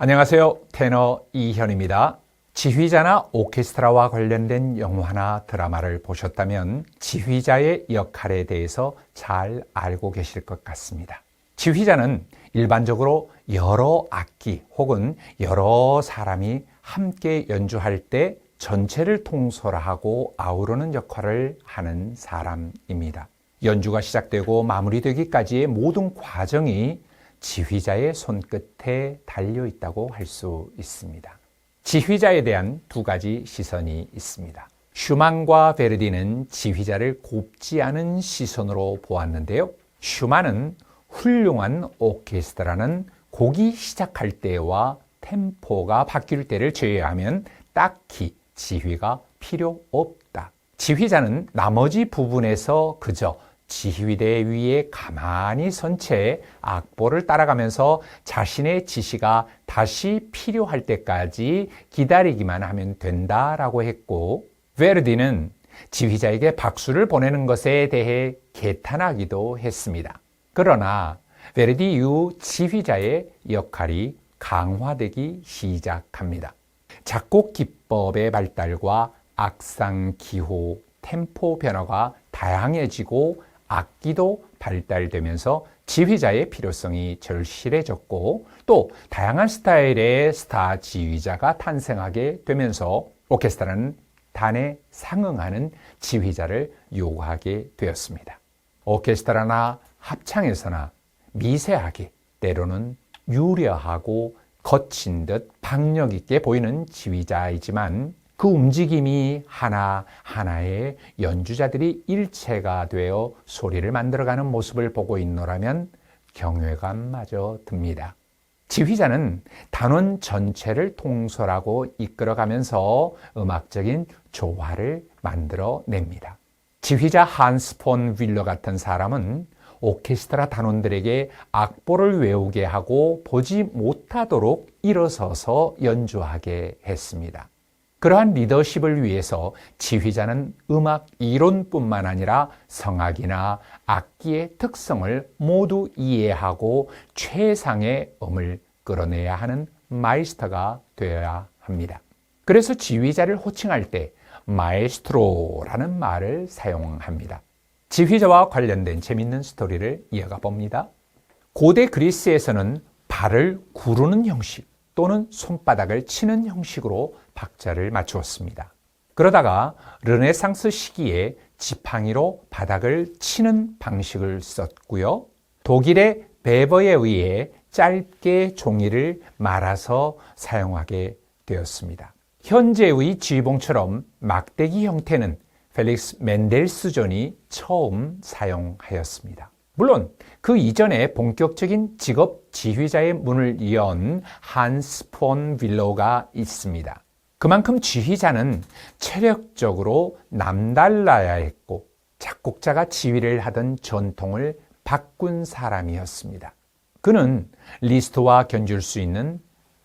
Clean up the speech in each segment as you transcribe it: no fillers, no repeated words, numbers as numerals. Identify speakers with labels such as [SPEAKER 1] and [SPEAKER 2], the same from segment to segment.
[SPEAKER 1] 안녕하세요. 테너 이현입니다. 지휘자나 오케스트라와 관련된 영화나 드라마를 보셨다면 지휘자의 역할에 대해서 잘 알고 계실 것 같습니다. 지휘자는 일반적으로 여러 악기 혹은 여러 사람이 함께 연주할 때 전체를 통솔하고 아우르는 역할을 하는 사람입니다. 연주가 시작되고 마무리되기까지의 모든 과정이 지휘자의 손끝에 달려 있다고 할 수 있습니다. 지휘자에 대한 두 가지 시선이 있습니다. 슈만과 베르디는 지휘자를 곱지 않은 시선으로 보았는데요. 슈만은 훌륭한 오케스트라는 곡이 시작할 때와 템포가 바뀔 때를 제외하면 딱히 지휘가 필요 없다. 지휘자는 나머지 부분에서 그저 지휘대 위에 가만히 선 채 악보를 따라가면서 자신의 지시가 다시 필요할 때까지 기다리기만 하면 된다라고 했고, 베르디는 지휘자에게 박수를 보내는 것에 대해 개탄하기도 했습니다. 그러나 베르디 이후 지휘자의 역할이 강화되기 시작합니다. 작곡 기법의 발달과 악상, 기호, 템포 변화가 다양해지고 악기도 발달되면서 지휘자의 필요성이 절실해졌고, 또 다양한 스타일의 스타 지휘자가 탄생하게 되면서 오케스트라는 단에 상응하는 지휘자를 요구하게 되었습니다. 오케스트라나 합창에서나 미세하게, 때로는 유려하고 거친 듯 박력 있게 보이는 지휘자이지만 그 움직임이 하나하나의 연주자들이 일체가 되어 소리를 만들어가는 모습을 보고 있노라면 경외감마저 듭니다. 지휘자는 단원 전체를 통솔하고 이끌어가면서 음악적인 조화를 만들어냅니다. 지휘자 한스 폰 윌러 같은 사람은 오케스트라 단원들에게 악보를 외우게 하고 보지 못하도록 일어서서 연주하게 했습니다. 그러한 리더십을 위해서 지휘자는 음악 이론뿐만 아니라 성악이나 악기의 특성을 모두 이해하고 최상의 음을 끌어내야 하는 마이스터가 되어야 합니다. 그래서 지휘자를 호칭할 때 마에스트로라는 말을 사용합니다. 지휘자와 관련된 재밌는 스토리를 이어가 봅니다. 고대 그리스에서는 발을 구르는 형식 또는 손바닥을 치는 형식으로 박자를 맞추었습니다. 그러다가 르네상스 시기에 지팡이로 바닥을 치는 방식을 썼고요. 독일의 베버에 의해 짧게 종이를 말아서 사용하게 되었습니다. 현재의 지휘봉처럼 막대기 형태는 펠릭스 멘델스존이 처음 사용하였습니다. 물론 그 이전에 본격적인 직업 지휘자의 문을 연 한스 폰 윌러가 있습니다. 그만큼 지휘자는 체력적으로 남달라야 했고 작곡자가 지휘를 하던 전통을 바꾼 사람이었습니다. 그는 리스트와 견줄 수 있는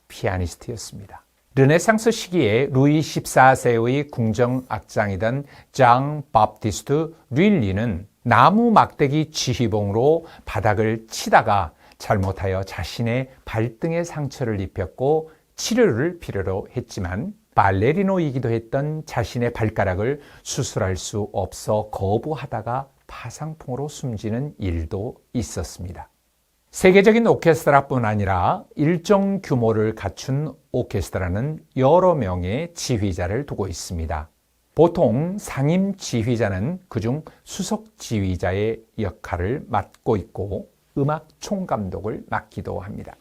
[SPEAKER 1] 피아니스트였습니다. 르네상스 시기에 루이 14세의 궁정악장이던 장 바프티스트 릴리는 나무 막대기 지휘봉으로 바닥을 치다가 잘못하여 자신의 발등에 상처를 입혔고 치료를 필요로 했지만 발레리노이기도 했던 자신의 발가락을 수술할 수 없어 거부하다가 파상풍으로 숨지는 일도 있었습니다. 세계적인 오케스트라뿐 아니라 일정 규모를 갖춘 오케스트라는 여러 명의 지휘자를 두고 있습니다. 보통 상임 지휘자는 그중 수석 지휘자의 역할을 맡고 있고 음악 총감독을 맡기도 합니다.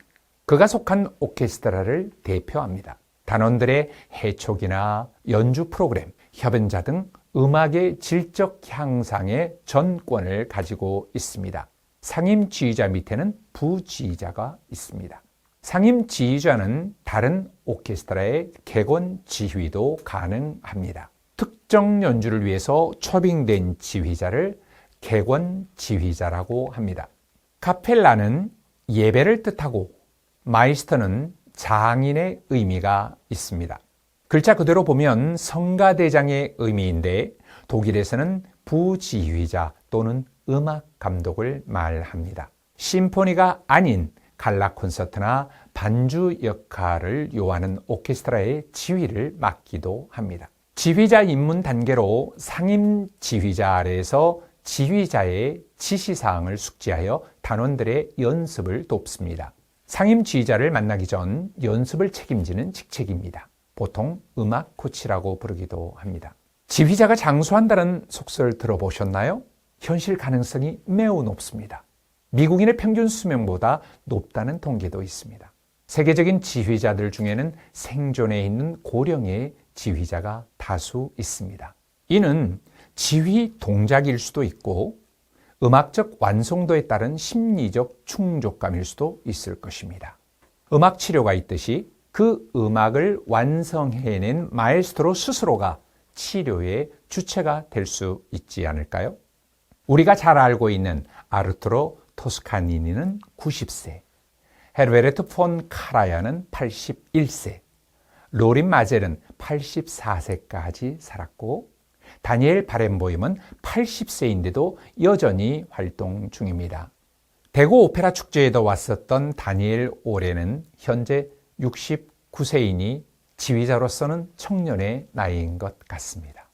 [SPEAKER 1] 그가 속한 오케스트라를 대표합니다. 단원들의 해촉이나 연주 프로그램, 협연자 등 음악의 질적 향상의 전권을 가지고 있습니다. 상임 지휘자 밑에는 부지휘자가 있습니다. 상임 지휘자는 다른 오케스트라의 객원 지휘도 가능합니다. 특정 연주를 위해서 초빙된 지휘자를 객원 지휘자라고 합니다. 카펠라는 예배를 뜻하고 마이스터는 장인의 의미가 있습니다. 글자 그대로 보면 성가대장의 의미인데 독일에서는 부지휘자 또는 음악 감독을 말합니다. 심포니가 아닌 갈라 콘서트나 반주 역할을 요하는 오케스트라의 지휘를 맡기도 합니다. 지휘자 입문 단계로 상임 지휘자 아래에서 지휘자의 지시사항을 숙지하여 단원들의 연습을 돕습니다. 상임 지휘자를 만나기 전 연습을 책임지는 직책입니다. 보통 음악 코치라고 부르기도 합니다. 지휘자가 장수한다는 속설 들어보셨나요? 현실 가능성이 매우 높습니다. 미국인의 평균 수명보다 높다는 통계도 있습니다. 세계적인 지휘자들 중에는 생존해 있는 고령의 지휘자가 다수 있습니다. 이는 지휘 동작일 수도 있고 음악적 완성도에 따른 심리적 충족감일 수도 있을 것입니다. 음악 치료가 있듯이 그 음악을 완성해낸 마에스트로 스스로가 치료의 주체가 될 수 있지 않을까요? 우리가 잘 알고 있는 아르투로 토스카니니는 90세, 헤르베르트 폰 카라얀은 81세, 로린 마젤은 84세까지 살았고 다니엘 바렌보임은 80세인데도 여전히 활동 중입니다. 대구 오페라 축제에도 왔었던 다니엘 오레는 현재 69세이니 지휘자로서는 청년의 나이인 것 같습니다.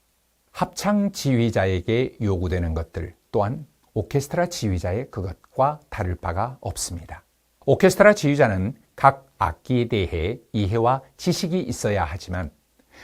[SPEAKER 1] 합창 지휘자에게 요구되는 것들 또한 오케스트라 지휘자의 그것과 다를 바가 없습니다. 오케스트라 지휘자는 각 악기에 대해 이해와 지식이 있어야 하지만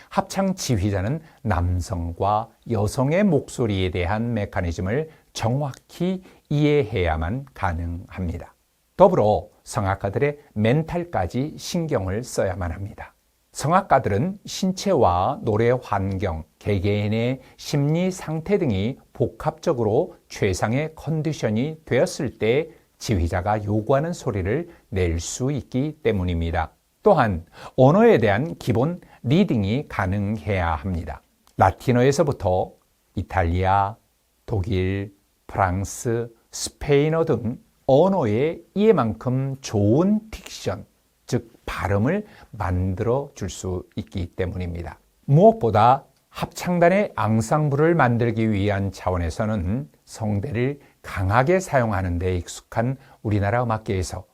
[SPEAKER 1] 합창 지휘자는 남성과 여성의 목소리에 대한 메커니즘을 정확히 이해해야만 가능합니다. 더불어 성악가들의 멘탈까지 신경을 써야만 합니다. 성악가들은 신체와 노래 환경, 개개인의 심리 상태 등이 복합적으로 최상의 컨디션이 되었을 때 지휘자가 요구하는 소리를 낼 수 있기 때문입니다. 또한 언어에 대한 기본 리딩이 가능해야 합니다. 라틴어에서부터 이탈리아, 독일, 프랑스, 스페인어 등 언어의 이해만큼 좋은 딕션, 즉 발음을 만들어 줄 수 있기 때문입니다. 무엇보다 합창단의 앙상블을 만들기 위한 차원에서는 성대를 강하게 사용하는 데 익숙한 우리나라 음악계에서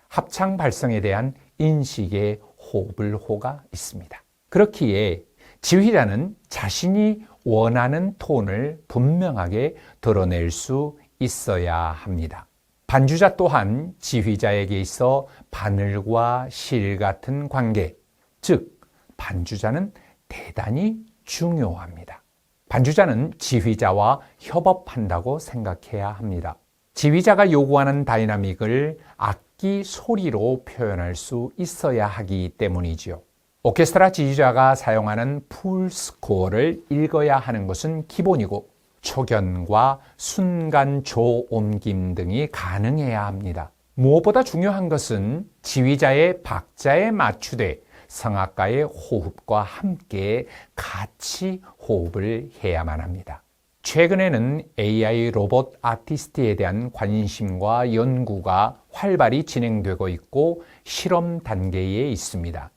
[SPEAKER 1] 합창 발성에 대한 인식의 호불호가 있습니다. 그렇기에 지휘자는 자신이 원하는 톤을 분명하게 드러낼 수 있어야 합니다. 반주자 또한 지휘자에게 있어 바늘과 실 같은 관계, 즉 반주자는 대단히 중요합니다. 반주자는 지휘자와 협업한다고 생각해야 합니다. 지휘자가 요구하는 다이나믹을 악기 소리로 표현할 수 있어야 하기 때문이지요. 오케스트라 지휘자가 사용하는 풀 스코어를 읽어야 하는 것은 기본이고 초견과 순간 조 옮김 등이 가능해야 합니다. 무엇보다 중요한 것은 지휘자의 박자에 맞추되 성악가의 호흡과 함께 같이 호흡을 해야만 합니다. 최근에는 AI 로봇 아티스트에 대한 관심과 연구가 활발히 진행되고 있고 실험 단계에 있습니다.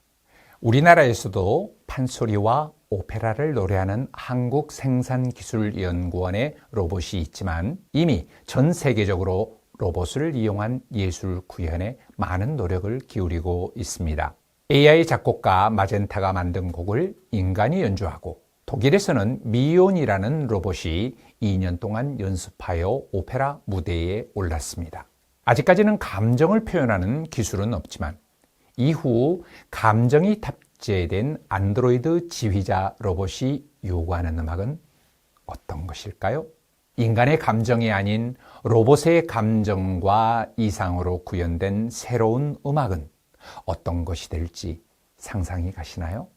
[SPEAKER 1] 우리나라에서도 판소리와 오페라를 노래하는 한국생산기술연구원의 로봇이 있지만 이미 전 세계적으로 로봇을 이용한 예술 구현에 많은 노력을 기울이고 있습니다. AI 작곡가 마젠타가 만든 곡을 인간이 연주하고 독일에서는 미온이라는 로봇이 2년 동안 연습하여 오페라 무대에 올랐습니다. 아직까지는 감정을 표현하는 기술은 없지만 이후 감정이 탑재된 안드로이드 지휘자 로봇이 요구하는 음악은 어떤 것일까요? 인간의 감정이 아닌 로봇의 감정과 이상으로 구현된 새로운 음악은 어떤 것이 될지 상상이 가시나요?